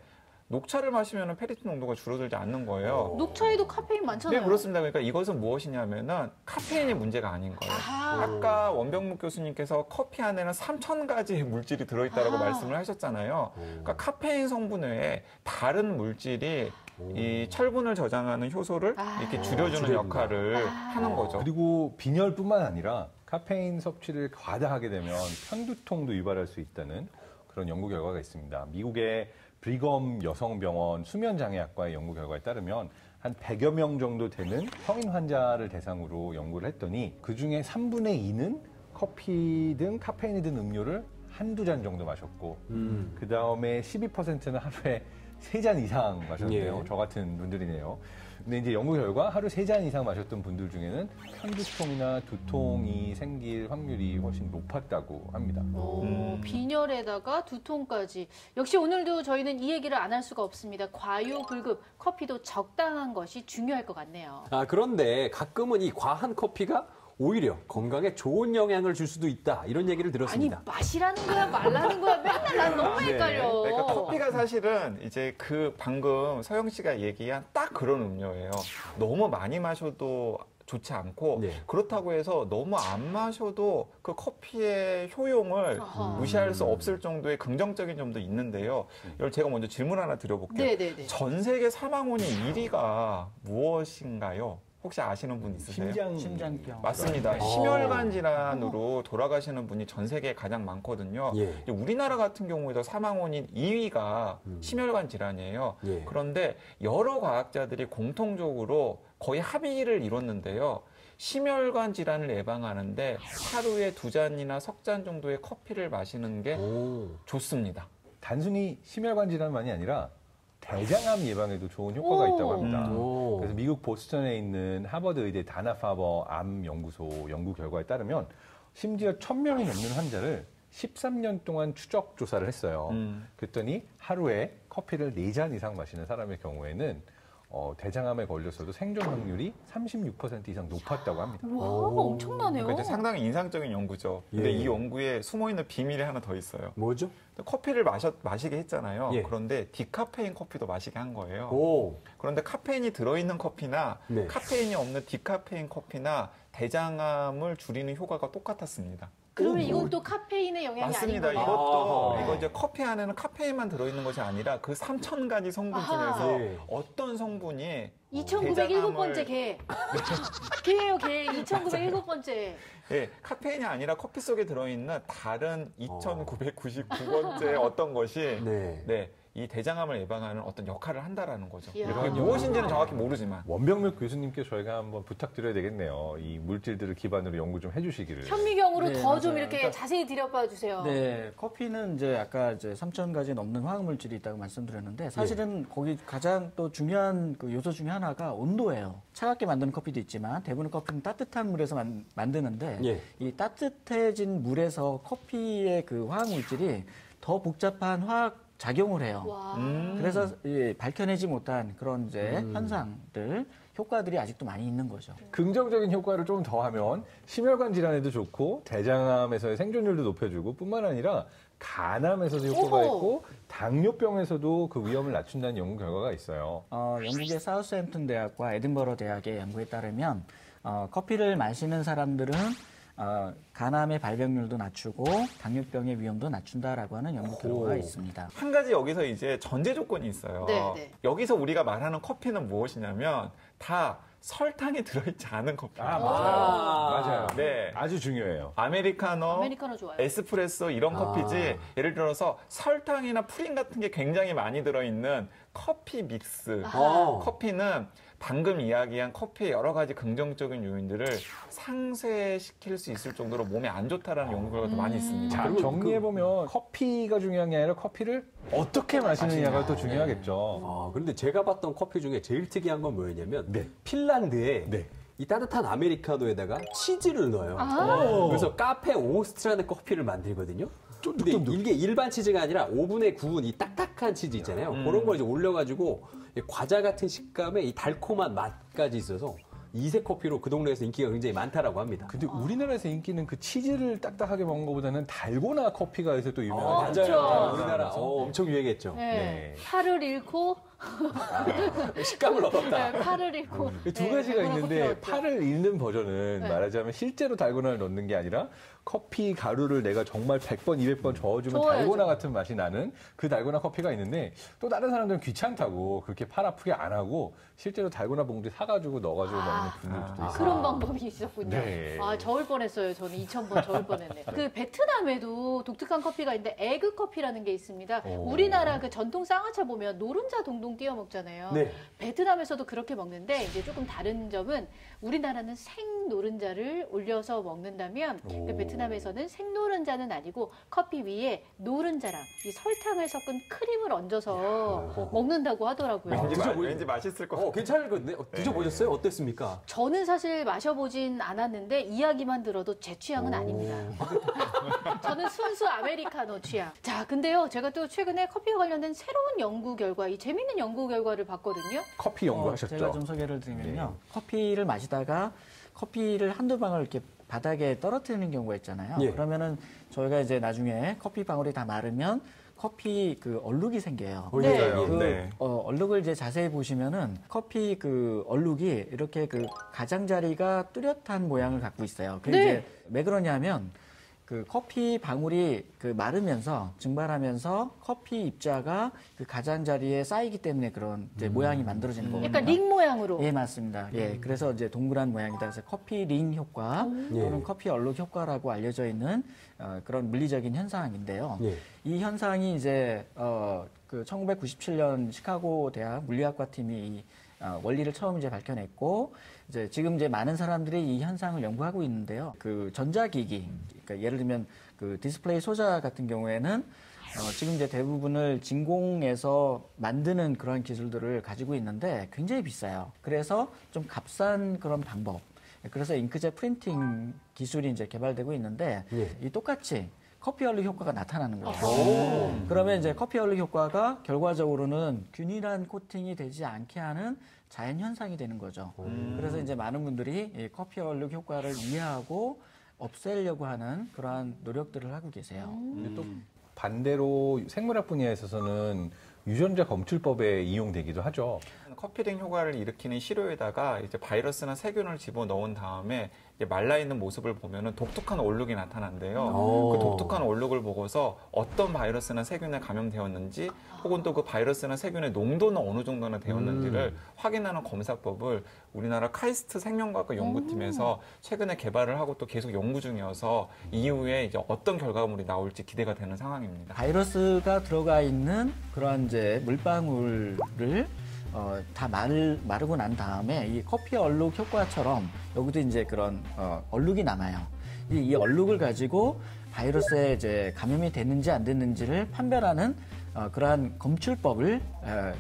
녹차를 마시면 페리틴 농도가 줄어들지 않는 거예요. 녹차에도 카페인 많잖아요. 네, 그렇습니다. 그러니까 이것은 무엇이냐면은 카페인이 문제가 아닌 거예요. 아까 원병묵 교수님께서 커피 안에는 3,000가지의 물질이 들어있다고 말씀을 하셨잖아요. 그러니까 카페인 성분 외에 다른 물질이 이 철분을 저장하는 효소를 이렇게 줄여주는 역할을 하는 거죠. 그리고 빈혈뿐만 아니라 카페인 섭취를 과다하게 되면 편두통도 유발할 수 있다는 그런 연구 결과가 있습니다. 미국의 브리검 여성병원 수면장애학과의 연구 결과에 따르면 한 100여 명 정도 되는 성인 환자를 대상으로 연구를 했더니 그중에 3분의 2는 커피 등 카페인이 든 음료를 한두 잔 정도 마셨고 그다음에 12%는 하루에 3잔 이상 마셨는데요. 예. 저 같은 분들이네요. 근데 이제 연구 결과 하루 3잔 이상 마셨던 분들 중에는 편두통이나 두통이 생길 확률이 훨씬 높았다고 합니다. 빈혈에다가 두통까지. 역시 오늘도 저희는 이 얘기를 안 할 수가 없습니다. 과유불급, 커피도 적당한 것이 중요할 것 같네요. 그런데 가끔은 이 과한 커피가 오히려 건강에 좋은 영향을 줄 수도 있다. 이런 얘기를 들었습니다. 아니, 마시라는 거야, 말라는 거야. 맨날 난 너무 헷갈려. 그러니까 커피가 사실은 이제 그 방금 서영 씨가 얘기한 딱 그런 음료예요. 너무 많이 마셔도 좋지 않고 그렇다고 해서 너무 안 마셔도 그 커피의 효용을 무시할 수 없을 정도의 긍정적인 점도 있는데요. 이걸 제가 먼저 질문 하나 드려볼게요. 네네네. 전 세계 사망원인 1위가 무엇인가요? 혹시 아시는 분 있으세요? 심장병. 맞습니다. 심혈관 질환으로 돌아가시는 분이 전 세계에 가장 많거든요. 우리나라 같은 경우에도 사망원인 2위가 심혈관 질환이에요. 그런데 여러 과학자들이 공통적으로 거의 합의를 이뤘는데요. 심혈관 질환을 예방하는데 하루에 2잔이나 석 잔 정도의 커피를 마시는 게 좋습니다. 단순히 심혈관 질환만이 아니라 대장암 예방에도 좋은 효과가 있다고 합니다. 그래서 미국 보스턴에 있는 하버드 의대 다나파버 암 연구소 연구 결과에 따르면 심지어 1,000명이 넘는 환자를 13년 동안 추적 조사를 했어요. 그랬더니 하루에 커피를 4잔 이상 마시는 사람의 경우에는 대장암에 걸렸어도 생존 확률이 36% 이상 높았다고 합니다. 와, 엄청나네요. 그러니까 이제 상당히 인상적인 연구죠. 근데 이 연구에 숨어있는 비밀이 하나 더 있어요. 뭐죠? 커피를 마시게 했잖아요. 그런데 디카페인 커피도 마시게 한 거예요. 그런데 카페인이 들어있는 커피나 카페인이 없는 디카페인 커피나 대장암을 줄이는 효과가 똑같았습니다. 그러면 이것도 카페인의 영향이 맞습니다. 아닌 거예요? 이거 이제 커피 안에는 카페인만 들어있는 것이 아니라 그 3,000가지 성분 중에서 어떤 성분이 2,907번째 개. 개예요, 개. 2,907번째. 예, 카페인이 아니라 커피 속에 들어있는 다른 2,999번째 어떤 것이 이 대장암을 예방하는 어떤 역할을 한다라는 거죠. 그게 무엇인지는 정확히 모르지만. 원병묵 교수님께 저희가 한번 부탁드려야 되겠네요. 이 물질들을 기반으로 연구 좀 해주시기를. 현미경으로 네, 더 좀 맞아요. 이렇게 그러니까, 자세히 들여봐 주세요. 네, 커피는 이제 아까 이제 3,000가지 넘는 화학물질이 있다고 말씀드렸는데 사실은 거기 가장 또 중요한 그 요소 중에 하나가 온도예요. 차갑게 만드는 커피도 있지만 대부분 커피는 따뜻한 물에서 만드는데 이 따뜻해진 물에서 커피의 그 화학물질이 더 복잡한 화학 작용을 해요. 그래서 밝혀내지 못한 그런 이제 현상들, 효과들이 아직도 많이 있는 거죠. 긍정적인 효과를 좀 더하면 심혈관 질환에도 좋고 대장암에서의 생존율도 높여주고 뿐만 아니라 간암에서도 효과가 있고 당뇨병에서도 그 위험을 낮춘다는 연구 결과가 있어요. 영국의 사우스햄튼 대학과 에든버러 대학의 연구에 따르면 커피를 마시는 사람들은 간암의 발병률도 낮추고 당뇨병의 위험도 낮춘다라고 하는 연구 결과가 있습니다. 한 가지 여기서 이제 전제 조건이 있어요. 여기서 우리가 말하는 커피는 무엇이냐면 다 설탕이 들어있지 않은 커피. 맞아요. 네. 아주 중요해요. 아메리카노 좋아요. 에스프레소 이런 커피지 예를 들어서 설탕이나 프린 같은 게 굉장히 많이 들어있는 커피 믹스. 커피는 방금 이야기한 커피의 여러 가지 긍정적인 요인들을 상쇄시킬 수 있을 정도로 몸에 안 좋다라는 연구 결과도 많이 있습니다. 자, 정리해보면 커피가 중요한 게 아니라 커피를 어떻게 마시느냐가 또 중요하겠죠. 그런데 제가 봤던 커피 중에 제일 특이한 건 뭐였냐면 네. 핀란드에 네. 이 따뜻한 아메리카노에다가 치즈를 넣어요. 그래서 카페 오스트라는 커피를 만들거든요. 근데 이게 일반 치즈가 아니라 오븐에 구운 이 딱딱한 치즈 있잖아요. 그런 걸 이제 올려가지고 과자 같은 식감에 이 달콤한 맛까지 있어서 이색 커피로 그 동네에서 인기가 굉장히 많다라고 합니다. 근데 우리나라에서 인기는 그 치즈를 딱딱하게 먹는 것보다는 달고나 커피가 요새 또 유명하죠. 맞아요. 우리나라 엄청 유행했죠. 네. 팔을 잃고 식감을 얻었다. 네, 팔을 잃고 두 가지가 있는데 커피가 팔을 잃는 버전은 말하자면 실제로 달고나를 넣는 게 아니라 커피 가루를 내가 정말 100번, 200번 저어주면 저어야죠. 달고나 같은 맛이 나는 그 달고나 커피가 있는데 또 다른 사람들은 귀찮다고 그렇게 팔 아프게 안 하고 실제로 달고나 봉지 사가지고 넣어가지고 먹는 분들도 있어요. 그런 방법이 있었군요. 네. 저을 뻔했어요. 저는 2000번 저을 뻔했네. 그 베트남에도 독특한 커피가 있는데 에그 커피라는 게 있습니다. 우리나라 그 전통 쌍화차 보면 노른자 동동 띄워 먹잖아요. 네. 베트남에서도 그렇게 먹는데 이제 조금 다른 점은 우리나라는 생 노른자를 올려서 먹는다면 그 베트남에서는 생 노른자는 아니고 커피 위에 노른자랑 이 설탕을 섞은 크림을 얹어서 먹는다고 하더라고요. 왠지 맛있을 것 같아요. 괜찮을 것 같네. 드셔보셨어요? 어땠습니까? 저는 사실 마셔보진 않았는데 이야기만 들어도 제 취향은 아닙니다. 저는 순수 아메리카노 취향. 자, 근데요, 제가 또 최근에 커피와 관련된 새로운 연구 결과, 이 재밌는 연구 결과를 봤거든요. 커피 연구하셨죠? 제가 좀 소개를 드리면요. 커피를 마시다가 커피를 한두 방울 이렇게 바닥에 떨어뜨리는 경우가 있잖아요. 예. 그러면은 저희가 이제 나중에 커피 방울이 다 마르면 커피 그 얼룩이 생겨요. 네. 그 얼룩을 이제 자세히 보시면은 커피 그 얼룩이 이렇게 그 가장자리가 뚜렷한 모양을 갖고 있어요. 그게 이제 왜 그러냐면 그 커피 방울이 그 마르면서 증발하면서 커피 입자가 그 가장자리에 쌓이기 때문에 그런 이제 모양이 만들어지는 거거든요. 약간 링 모양으로. 예, 맞습니다. 예, 그래서 이제 동그란 모양이다. 그래서 커피 링 효과 또는 커피 얼룩 효과라고 알려져 있는 그런 물리적인 현상인데요. 예. 이 현상이 이제 그 1997년 시카고 대학 물리학과 팀이 이 원리를 처음 이제 밝혀냈고 이제 지금 이제 많은 사람들이 이 현상을 연구하고 있는데요. 그 전자기기, 그러니까 예를 들면 그 디스플레이 소자 같은 경우에는 지금 이제 대부분을 진공에서 만드는 그런 기술들을 가지고 있는데 굉장히 비싸요. 그래서 좀 값싼 그런 방법. 그래서 잉크젯 프린팅 기술이 이제 개발되고 있는데 이 똑같이 커피 얼룩 효과가 나타나는 거예요. 그러면 이제 커피 얼룩 효과가 결과적으로는 균일한 코팅이 되지 않게 하는 자연 현상이 되는 거죠. 그래서 이제 많은 분들이 이 커피 얼룩 효과를 이해하고 없애려고 하는 그러한 노력들을 하고 계세요. 근데 또 반대로 생물학 분야에 있어서는 유전자 검출법에 이용되기도 하죠. 커피링 효과를 일으키는 시료에다가 이제 바이러스나 세균을 집어넣은 다음에 말라있는 모습을 보면은 독특한 얼룩이 나타난대요. 그 독특한 얼룩을 보고서 어떤 바이러스나 세균에 감염되었는지 혹은 또 그 바이러스나 세균의 농도는 어느 정도나 되었는지를 확인하는 검사법을 우리나라 카이스트 생명과학과 연구팀에서 최근에 개발을 하고 또 계속 연구 중이어서 이후에 이제 어떤 결과물이 나올지 기대가 되는 상황입니다. 바이러스가 들어가 있는 그런 이제 물방울을 다 마르고 난 다음에 이 커피 얼룩 효과처럼 여기도 이제 그런 얼룩이 남아요. 이 얼룩을 가지고 바이러스에 이제 감염이 됐는지 안 됐는지를 판별하는 그러한 검출법을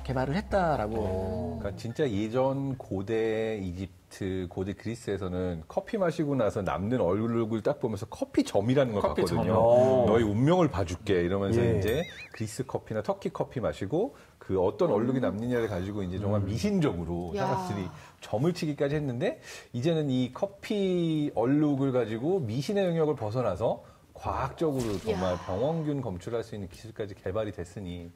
개발을 했다라고. 그러니까 진짜 예전 고대 이집트, 고대 그리스에서는 커피 마시고 나서 남는 얼룩을 딱 보면서 커피점이라는 걸 커피점. 봤거든요. 너의 운명을 봐줄게 이러면서 이제 그리스 커피나 터키 커피 마시고 그 어떤 얼룩이 남느냐를 가지고 이제 정말 미신적으로 사람들이 점을 치기까지 했는데 이제는 이 커피 얼룩을 가지고 미신의 영역을 벗어나서 과학적으로 정말 병원균 검출할 수 있는 기술까지 개발이 됐으니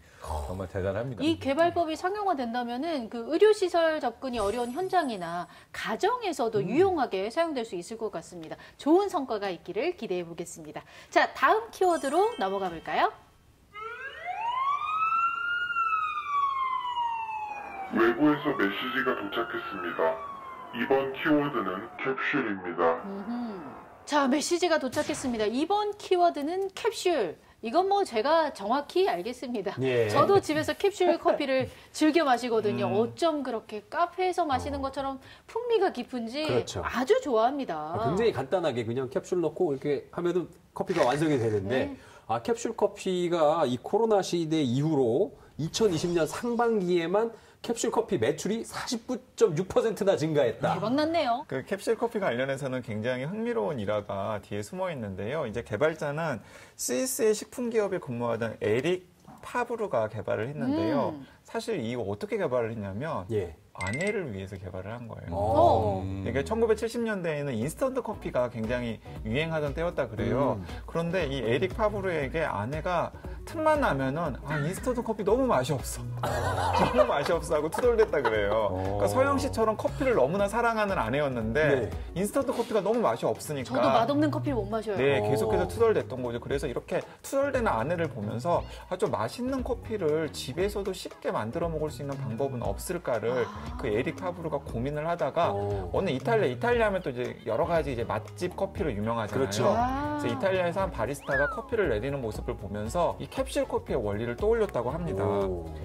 정말 대단합니다. 이 개발법이 상용화된다면은 그 의료시설 접근이 어려운 현장이나 가정에서도 유용하게 사용될 수 있을 것 같습니다. 좋은 성과가 있기를 기대해 보겠습니다. 자, 다음 키워드로 넘어가 볼까요? 외부에서 메시지가 도착했습니다. 이번 키워드는 캡슐입니다. 자, 메시지가 도착했습니다. 이번 키워드는 캡슐. 이건 뭐 제가 정확히 알겠습니다. 예. 저도 집에서 캡슐 커피를 즐겨 마시거든요. 어쩜 그렇게 카페에서 마시는 것처럼 풍미가 깊은지 그렇죠. 아주 좋아합니다. 굉장히 간단하게 그냥 캡슐 넣고 이렇게 하면은 커피가 완성이 되는데 네. 캡슐 커피가 이 코로나 시대 이후로 2020년 상반기에만 캡슐 커피 매출이 49.6%나 증가했다. 대박 났네요. 그 캡슐 커피 관련해서는 굉장히 흥미로운 일화가 뒤에 숨어 있는데요. 이제 개발자는 스위스의 식품 기업에 근무하던 에릭 파브르가 개발을 했는데요. 사실 이거 어떻게 개발을 했냐면 예. 아내를 위해서 개발을 한 거예요. 그러니까 1970년대에는 인스턴트 커피가 굉장히 유행하던 때였다 그래요. 그런데 이 에릭 파브르에게 아내가 틈만 나면은 인스턴트 커피 너무 맛이 없어. 너무 맛이 없어 하고 투덜댔다 그래요. 그러니까 서영 씨처럼 커피를 너무나 사랑하는 아내였는데 네. 인스턴트 커피가 너무 맛이 없으니까 저도 맛없는 커피를 못 마셔요. 네, 계속해서 투덜댔던 거죠. 그래서 이렇게 투덜대는 아내를 보면서 좀 맛있는 커피를 집에서도 쉽게 만들어 먹을 수 있는 방법은 없을까를 그 에릭 파브르가 고민을 하다가 어느 이탈리아 하면 또 이제 여러 가지 이제 맛집 커피로 유명하잖아요. 그렇죠. 그래서 이탈리아에서 한 바리스타가 커피를 내리는 모습을 보면서 이 캡슐 커피의 원리를 떠올렸다고 합니다.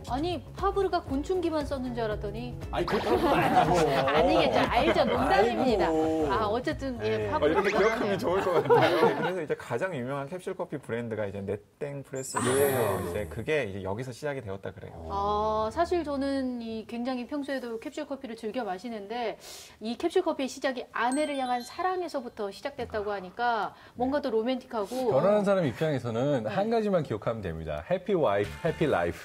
아니, 파브르가 곤충기만 썼는 줄 알았더니 아니, 그것도 아니고. 아니겠죠. 알죠. 농담입니다. 아이고. 어쨌든 예, 파브르 이렇게 기억하면 좋을 것 같아요. 네, 그래서 이제 가장 유명한 캡슐 커피 브랜드가 이제 네땡 프레스예요. 이제 그게 이제 여기서 시작이 되었다 그래요. 사실 저는 이 굉장히 평소에도 캡슐 커피를 즐겨 마시는데 이 캡슐 커피의 시작이 아내를 향한 사랑에서부터 시작됐다고 하니까 뭔가 더 로맨틱하고 결혼한 사람 입장에서는 한 가지만 기억하면 됩니다. 해피 와이프, 해피 라이프.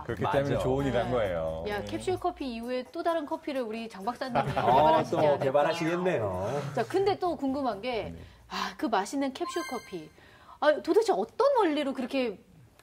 그렇기 맞아. 때문에 좋은 일 한 거예요. 야, 캡슐 커피 이후에 또 다른 커피를 우리 장 박사님이 또 개발하시지 않을까. 개발하시겠네요. 자, 근데 또 궁금한 게 그 맛있는 캡슐 커피. 도대체 어떤 원리로 그렇게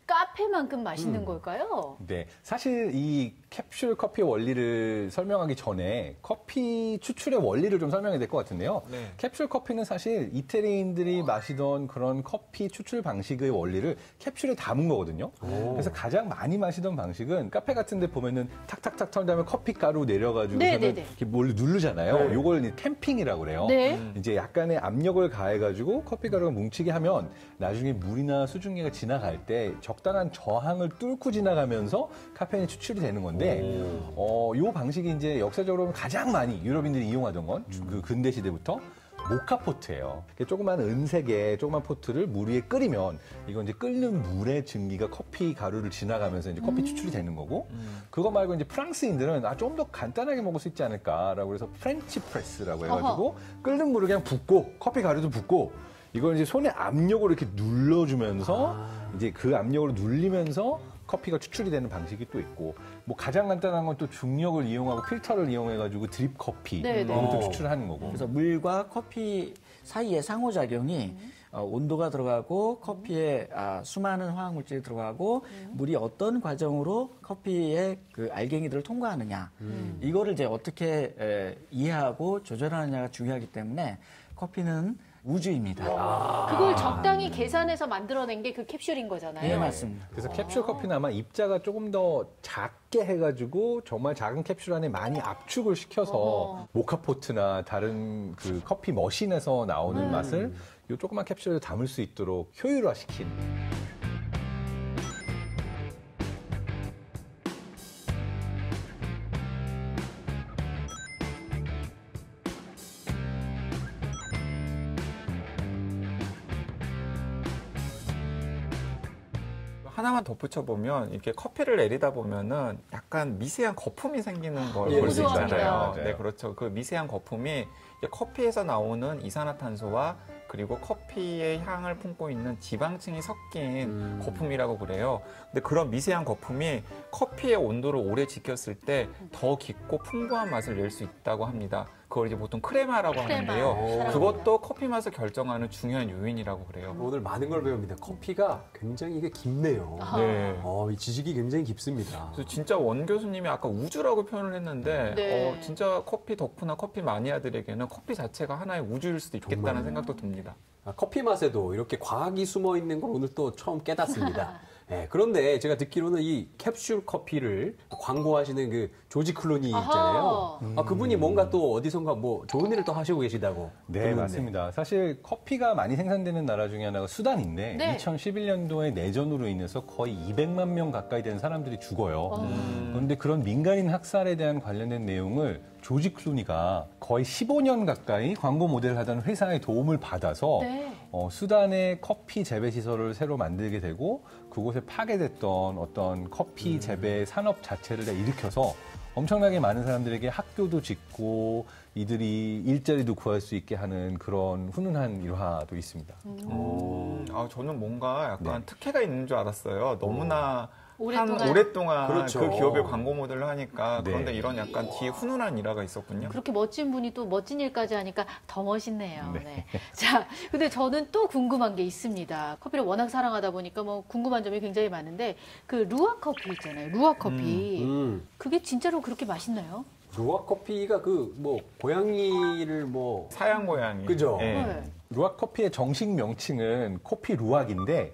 카페만큼 맛있는 걸까요? 네, 사실 이 캡슐 커피 원리를 설명하기 전에 커피 추출의 원리를 좀 설명해야 될 것 같은데요. 네. 캡슐 커피는 사실 이태리인들이 마시던 그런 커피 추출 방식의 원리를 캡슐에 담은 거거든요. 그래서 가장 많이 마시던 방식은 카페 같은 데 보면은 탁탁탁 턴 다음에 커피 가루 내려가지고 이렇게 뭘 누르잖아요. 요걸 이제 템핑이라고 그래요. 네. 이제 약간의 압력을 가해가지고 커피 가루가 뭉치게 하면 나중에 물이나 수증기가 지나갈 때 적당한 저항을 뚫고 지나가면서 카페인이 추출이 되는 건데, 요 방식이 이제 역사적으로 가장 많이 유럽인들이 이용하던 건 그 근대 시대부터 모카포트예요. 조그만 은색의 조그만 포트를 물 위에 끓이면 이건 이제 끓는 물의 증기가 커피 가루를 지나가면서 이제 커피 추출이 되는 거고, 그거 말고 이제 프랑스인들은 좀 더 간단하게 먹을 수 있지 않을까라고 해서 프렌치 프레스라고 해가지고 끓는 물을 그냥 붓고 커피 가루도 붓고 이걸 이제 손에 압력으로 이렇게 눌러주면서 이제 그 압력으로 눌리면서 커피가 추출이 되는 방식이 또 있고, 뭐 가장 간단한 건 또 중력을 이용하고 필터를 이용해가지고 드립 커피 이런 것도 추출하는 거고. 그래서 물과 커피 사이의 상호작용이 온도가 들어가고 커피에 수많은 화학물질이 들어가고 물이 어떤 과정으로 커피의 그 알갱이들을 통과하느냐 이거를 이제 어떻게 이해하고 조절하느냐가 중요하기 때문에 커피는 우주입니다. 그걸 적당히 계산해서 만들어낸 게 그 캡슐인 거잖아요. 네, 맞습니다. 그래서 캡슐 커피는 아마 입자가 조금 더 작게 해가지고 정말 작은 캡슐 안에 많이 압축을 시켜서 모카포트나 다른 그 커피 머신에서 나오는 맛을 이 조그만 캡슐에 담을 수 있도록 효율화시킨. 하나만 덧붙여 보면 이렇게 커피를 내리다 보면은 약간 미세한 거품이 생기는 걸 예, 볼 수 좋아합니다. 있잖아요. 맞아요. 네, 그렇죠. 그 미세한 거품이 커피에서 나오는 이산화탄소와 그리고 커피의 향을 품고 있는 지방층이 섞인 거품이라고 그래요. 근데 그런 미세한 거품이 커피의 온도를 오래 지켰을 때 더 깊고 풍부한 맛을 낼 수 있다고 합니다. 그걸 이제 보통 크레마라고 하는데요. 그것도 커피 맛을 결정하는 중요한 요인이라고 그래요. 오늘 많은 걸 배웁니다. 커피가 굉장히 이게 깊네요. 네. 이 지식이 굉장히 깊습니다. 그래서 진짜 원 교수님이 아까 우주라고 표현을 했는데 네. 진짜 커피 덕후나 커피 마니아들에게는 커피 자체가 하나의 우주일 수도 있겠다는 정말. 생각도 듭니다. 커피 맛에도 이렇게 과학이 숨어 있는 걸 오늘 또 처음 깨닫습니다. 네, 그런데 제가 듣기로는 이 캡슐 커피를 광고하시는 그 조지 클루니 있잖아요. 그분이 뭔가 또 어디선가 뭐 좋은 일을 또 하시고 계시다고. 네, 들었는데. 맞습니다. 사실 커피가 많이 생산되는 나라 중에 하나가 수단인데 네. 2011년도에 내전으로 인해서 거의 200만 명 가까이 되는 사람들이 죽어요. 그런데 그런 민간인 학살에 대한 관련된 내용을 조지 클루니가 거의 15년 가까이 광고 모델을 하던 회사의 도움을 받아서 네. 수단의 커피 재배 시설을 새로 만들게 되고 그곳에 파괴됐던 어떤 커피 재배 산업 자체를 다 일으켜서 엄청나게 많은 사람들에게 학교도 짓고 이들이 일자리도 구할 수 있게 하는 그런 훈훈한 일화도 있습니다. 저는 뭔가 약간 네. 특혜가 있는 줄 알았어요. 너무나 오랫동안. 오랫동안 그렇죠. 그 기업의 광고 모델을 하니까 네. 그런데 이런 약간 뒤에 훈훈한 일화가 있었군요. 그렇게 멋진 분이 또 멋진 일까지 하니까 더 멋있네요. 네. 자, 근데 저는 또 궁금한 게 있습니다. 커피를 워낙 사랑하다 보니까 뭐 궁금한 점이 굉장히 많은데 그 루아 커피 있잖아요. 루아 커피. 그게 진짜로 그렇게 맛있나요? 루아 커피가 그 뭐 고양이를 뭐 사양 고양이. 그죠? 예. 네. 루악 커피의 정식 명칭은 커피 루악인데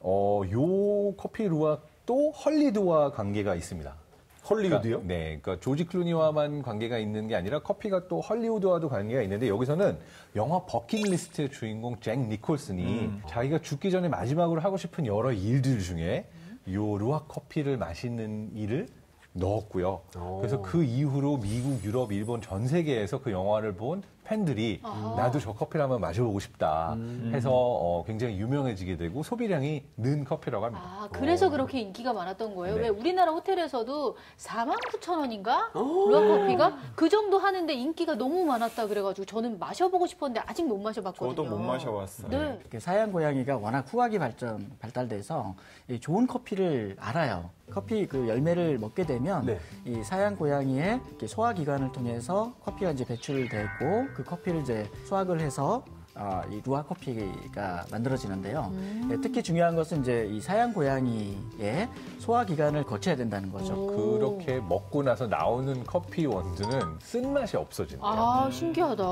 요 커피 루악도 헐리우드와 관계가 있습니다. 헐리우드요? 네, 그러니까 조지 클루니와만 관계가 있는 게 아니라 커피가 또 헐리우드와도 관계가 있는데 여기서는 영화 버킷리스트의 주인공 잭 니콜슨이 자기가 죽기 전에 마지막으로 하고 싶은 여러 일들 중에 요 루악 커피를 마시는 일을 넣었고요. 그래서 그 이후로 미국, 유럽, 일본 전 세계에서 그 영화를 본 팬들이 나도 저 커피를 한번 마셔보고 싶다 해서 굉장히 유명해지게 되고 소비량이 는 커피라고 합니다. 아, 그래서 그렇게 인기가 많았던 거예요. 네. 왜 우리나라 호텔에서도 49,000원인가? 루아 커피가 그 정도 하는데 인기가 너무 많았다 그래가지고 저는 마셔보고 싶었는데 아직 못 마셔봤거든요. 저도 못 마셔봤어요. 네. 이렇게 사양 고양이가 워낙 후각이 발달돼서 이 좋은 커피를 알아요. 커피 그 열매를 먹게 되면 네. 이 사양 고양이의 이렇게 소화 기관을 통해서 커피가 이제 배출되고 그 커피를 이제 수확을 해서 이 루아 커피가 만들어지는데요. 네, 특히 중요한 것은 이제 이 사양 고양이의 소화 기관을 거쳐야 된다는 거죠. 그렇게 먹고 나서 나오는 커피 원두는 쓴맛이 없어진대요. 아, 신기하다.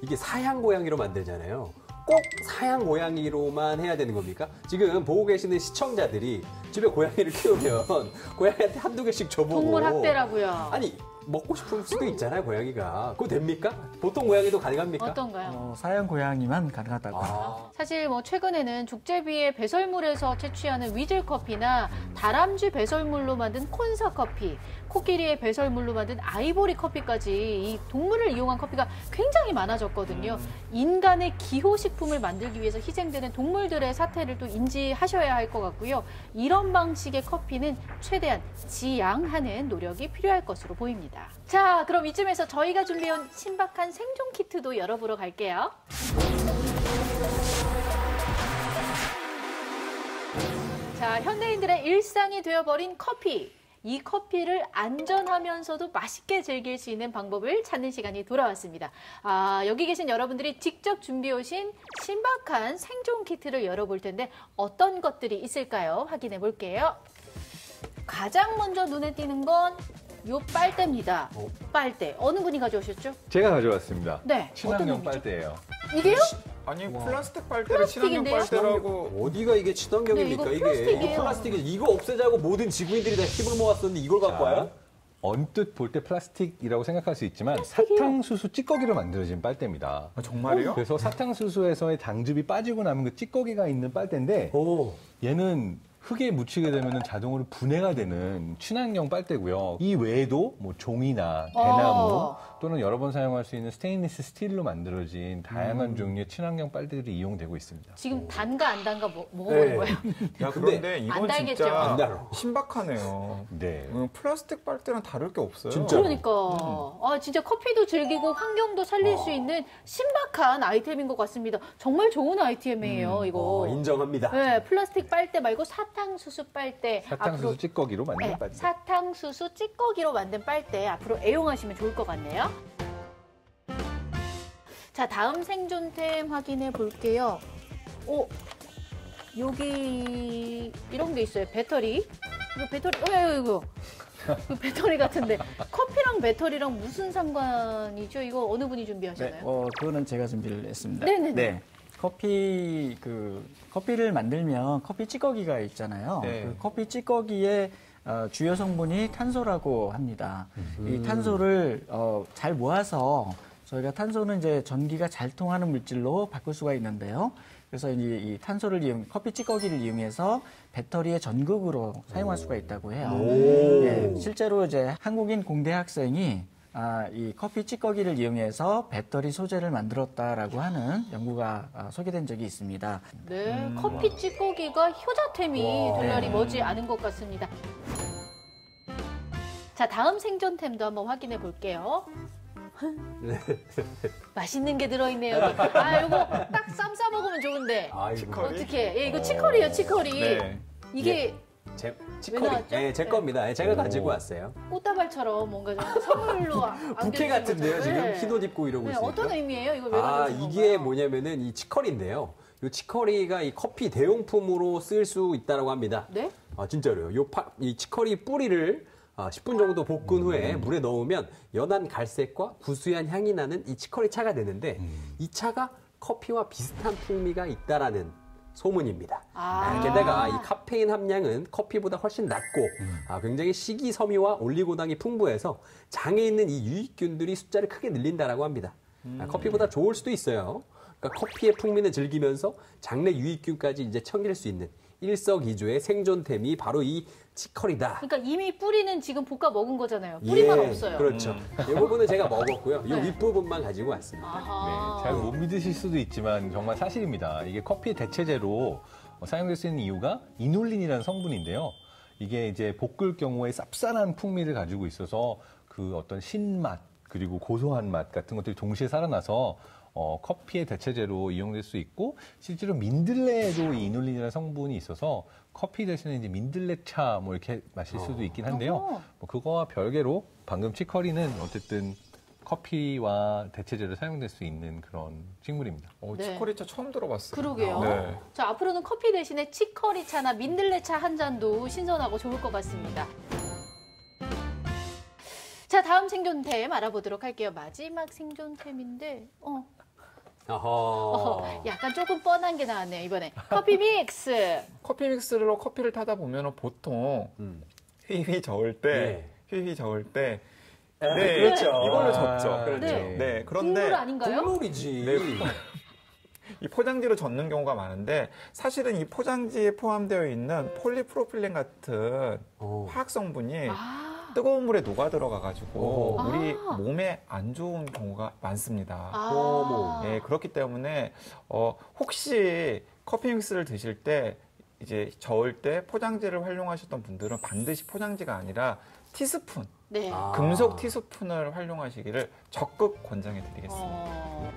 이게 사양 고양이로 만들잖아요. 꼭 사양 고양이로만 해야 되는 겁니까? 지금 보고 계시는 시청자들이 집에 고양이를 키우면 고양이한테 한두 개씩 줘보고 동물 학대라고요. 아니 먹고 싶을 수도 있잖아요, 고양이가. 그거 됩니까? 보통 고양이도 가능합니까? 어떤가요? 사양 고양이만 가능하다고. 사실 뭐 최근에는 죽제비의 배설물에서 채취하는 위즐 커피나 다람쥐 배설물로 만든 콘사 커피, 코끼리의 배설물로 만든 아이보리 커피까지 이 동물을 이용한 커피가 굉장히 많아졌거든요. 인간의 기호식품을 만들기 위해서 희생되는 동물들의 사태를 또 인지하셔야 할 것 같고요. 이런 방식의 커피는 최대한 지양하는 노력이 필요할 것으로 보입니다. 자, 그럼 이쯤에서 저희가 준비해온 신박한 생존 키트도 열어보러 갈게요. 자, 현대인들의 일상이 되어버린 커피. 이 커피를 안전하면서도 맛있게 즐길 수 있는 방법을 찾는 시간이 돌아왔습니다. 여기 계신 여러분들이 직접 준비해 오신 신박한 생존 키트를 열어볼 텐데 어떤 것들이 있을까요? 확인해 볼게요. 가장 먼저 눈에 띄는 건 요 빨대입니다. 빨대. 어느 분이 가져오셨죠? 제가 가져왔습니다. 네. 친환경 어떤 겁니까? 빨대예요. 이게요? 아니 플라스틱 빨대를 친환경 플라스틱인데요? 빨대라고. 어디가 이게 친환경입니까? 네, 이거 이게 플라스틱이에요. 이거 플라스틱이 이거 없애자고 모든 지구인들이 다 힘을 모았었는데 이걸 갖고 와요? 언뜻 볼 때 플라스틱이라고 생각할 수 있지만 사탕수수 찌꺼기로 만들어진 빨대입니다. 정말이요? 그래서 사탕수수에서의 당즙이 빠지고 남은 그 찌꺼기가 있는 빨대인데 오. 얘는 흙에 묻히게 되면 자동으로 분해가 되는 친환경 빨대고요. 이 외에도 뭐 종이나 대나무 또는 여러 번 사용할 수 있는 스테인리스 스틸로 만들어진 다양한 종류의 친환경 빨대들이 이용되고 있습니다. 지금 단가 안 단가 먹어보는 네. 거예요? 야, 그런데 안 이건 달겠죠? 진짜 안 달어. 신박하네요. 네. 플라스틱 빨대랑 다를 게 없어요. 진짜. 그러니까 진짜 커피도 즐기고 환경도 살릴 수 있는 신박한 아이템인 것 같습니다. 정말 좋은 아이템이에요, 이거. 인정합니다. 네, 플라스틱 빨대 말고 사탕수수 빨대. 사탕수수 찌꺼기로 만든 네, 빨대. 사탕수수 찌꺼기로 만든 빨대 앞으로 애용하시면 좋을 것 같네요. 자, 다음 생존템 확인해 볼게요. 여기 이런 게 있어요. 배터리. 이거 배터리. 이거 배터리 같은데 커피랑 배터리랑 무슨 상관이죠? 이거 어느 분이 준비하셨나요? 그거는 제가 준비를 했습니다. 네네네. 네. 커피를 만들면 커피 찌꺼기가 있잖아요. 네. 그 커피 찌꺼기의 주요 성분이 탄소라고 합니다. 이 탄소를 잘 모아서 저희가 탄소는 이제 전기가 잘 통하는 물질로 바꿀 수가 있는데요. 그래서 이 탄소를 커피 찌꺼기를 이용해서 배터리의 전극으로 사용할 수가 있다고 해요. 예, 실제로 이제 한국인 공대 학생이 이 커피 찌꺼기를 이용해서 배터리 소재를 만들었다라고 하는 연구가 소개된 적이 있습니다. 네, 커피 찌꺼기가 효자템이 될 날이 머지 않은 것 같습니다. 자, 다음 생존템도 한번 확인해 볼게요. 맛있는 게 들어있네요. 이거 딱 쌈 싸 먹으면 좋은데. 치커리? 어떻게? 예, 이거 치커리예요, 치커리. 네. 이게 치커리. 나왔죠? 예, 제 겁니다. 예, 제가 가지고 왔어요. 꽃다발처럼 뭔가 좀 선물로 부케 같은데요, 거죠. 지금? 네. 흰옷 입고 이러고 네, 있으니까. 어떤 의미예요? 이거 왜 가져오신 이게 건가요? 뭐냐면은 이 치커리인데요. 이 치커리가 이 커피 대용품으로 쓸 수 있다고 합니다. 네? 진짜로요. 이 치커리 뿌리를 10분 정도 볶은 후에 물에 넣으면 연한 갈색과 구수한 향이 나는 이 치커리 차가 되는데 이 차가 커피와 비슷한 풍미가 있다라는 소문입니다. 게다가 이 카페인 함량은 커피보다 훨씬 낮고 굉장히 식이섬유와 올리고당이 풍부해서 장에 있는 이 유익균들이 숫자를 크게 늘린다라고 합니다. 커피보다 좋을 수도 있어요. 그러니까 커피의 풍미는 즐기면서 장내 유익균까지 이제 챙길 수 있는 일석이조의 생존템이 바로 이 치커리다. 그러니까 이미 뿌리는 지금 볶아 먹은 거잖아요. 뿌리만 없어요. 그렇죠. 이 부분은 제가 먹었고요. 이 윗부분만 가지고 왔습니다. 네, 잘 못 믿으실 수도 있지만 정말 사실입니다. 이게 커피 대체제로 사용될 수 있는 이유가 이눌린이라는 성분인데요. 이게 이제 볶을 경우에 쌉쌀한 풍미를 가지고 있어서 그 어떤 신맛 그리고 고소한 맛 같은 것들이 동시에 살아나서 커피의 대체제로 이용될 수 있고 실제로 민들레에도 이 이눌린이라는 성분이 있어서 커피 대신에 이제 민들레차 뭐 이렇게 마실 수도 있긴 한데요. 뭐 그거와 별개로 방금 치커리는 어쨌든 커피와 대체제로 사용될 수 있는 그런 식물입니다. 네. 치커리차 처음 들어봤어요. 그러게요. 네. 자, 앞으로는 커피 대신에 치커리차나 민들레차 한 잔도 신선하고 좋을 것 같습니다. 자, 다음 생존템 알아보도록 할게요. 마지막 생존템인데, 약간 조금 뻔한 게 나왔네요, 이번에. 커피 믹스. 커피 믹스로 커피를 타다 보면 보통 휘휘 저을 때, 네, 그렇죠. 이걸로 접죠. 그렇죠. 네, 국물 그런데 아닌가요? 국물이지. 네, 이 포장지로 젓는 경우가 많은데 사실은 이 포장지에 포함되어 있는 폴리프로필렌 같은 화학 성분이 뜨거운 물에 녹아 들어가가지고 우리 몸에 안 좋은 경우가 많습니다. 네, 그렇기 때문에 혹시 커피 믹스를 드실 때 이제 저을 때 포장지를 활용하셨던 분들은 반드시 포장지가 아니라 티스푼, 네. 금속 티스푼을 활용하시기를 적극 권장해 드리겠습니다.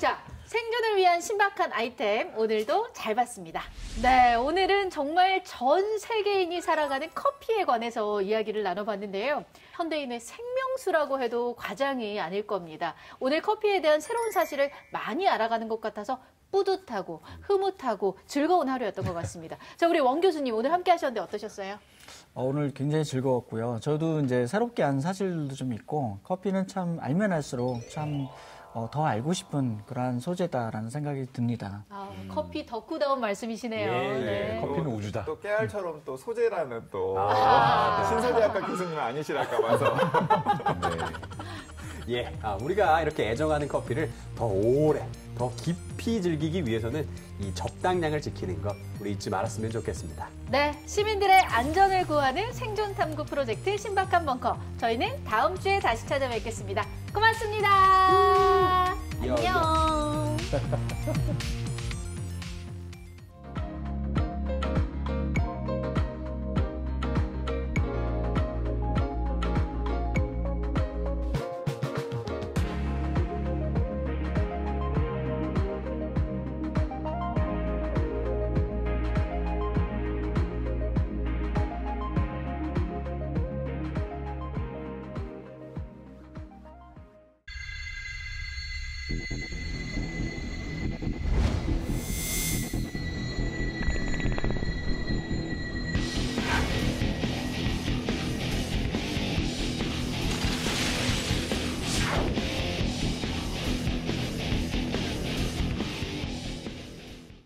자, 생존을 위한 신박한 아이템 오늘도 잘 봤습니다. 네, 오늘은 정말 전 세계인이 살아가는 커피에 관해서 이야기를 나눠봤는데요. 현대인의 생명수라고 해도 과장이 아닐 겁니다. 오늘 커피에 대한 새로운 사실을 많이 알아가는 것 같아서 뿌듯하고 흐뭇하고 즐거운 하루였던 것 같습니다. 자, 우리 원 교수님 오늘 함께 하셨는데 어떠셨어요? 오늘 굉장히 즐거웠고요. 저도 이제 새롭게 안 사실도 좀 있고 커피는 참 알면 알수록 참 더 알고 싶은 그러한 소재다라는 생각이 듭니다. 커피 덕후다운 말씀이시네요. 네. 커피는 우주다. 또 깨알처럼 또 소재라는 또 신소재학과 교수님 아니시랄까 봐서. 예, 우리가 이렇게 애정하는 커피를 더 오래, 더 깊이 즐기기 위해서는 이 적당량을 지키는 것 우리 잊지 말았으면 좋겠습니다. 네, 시민들의 안전을 구하는 생존 탐구 프로젝트 신박한 벙커. 저희는 다음 주에 다시 찾아뵙겠습니다. 고맙습니다. 안녕.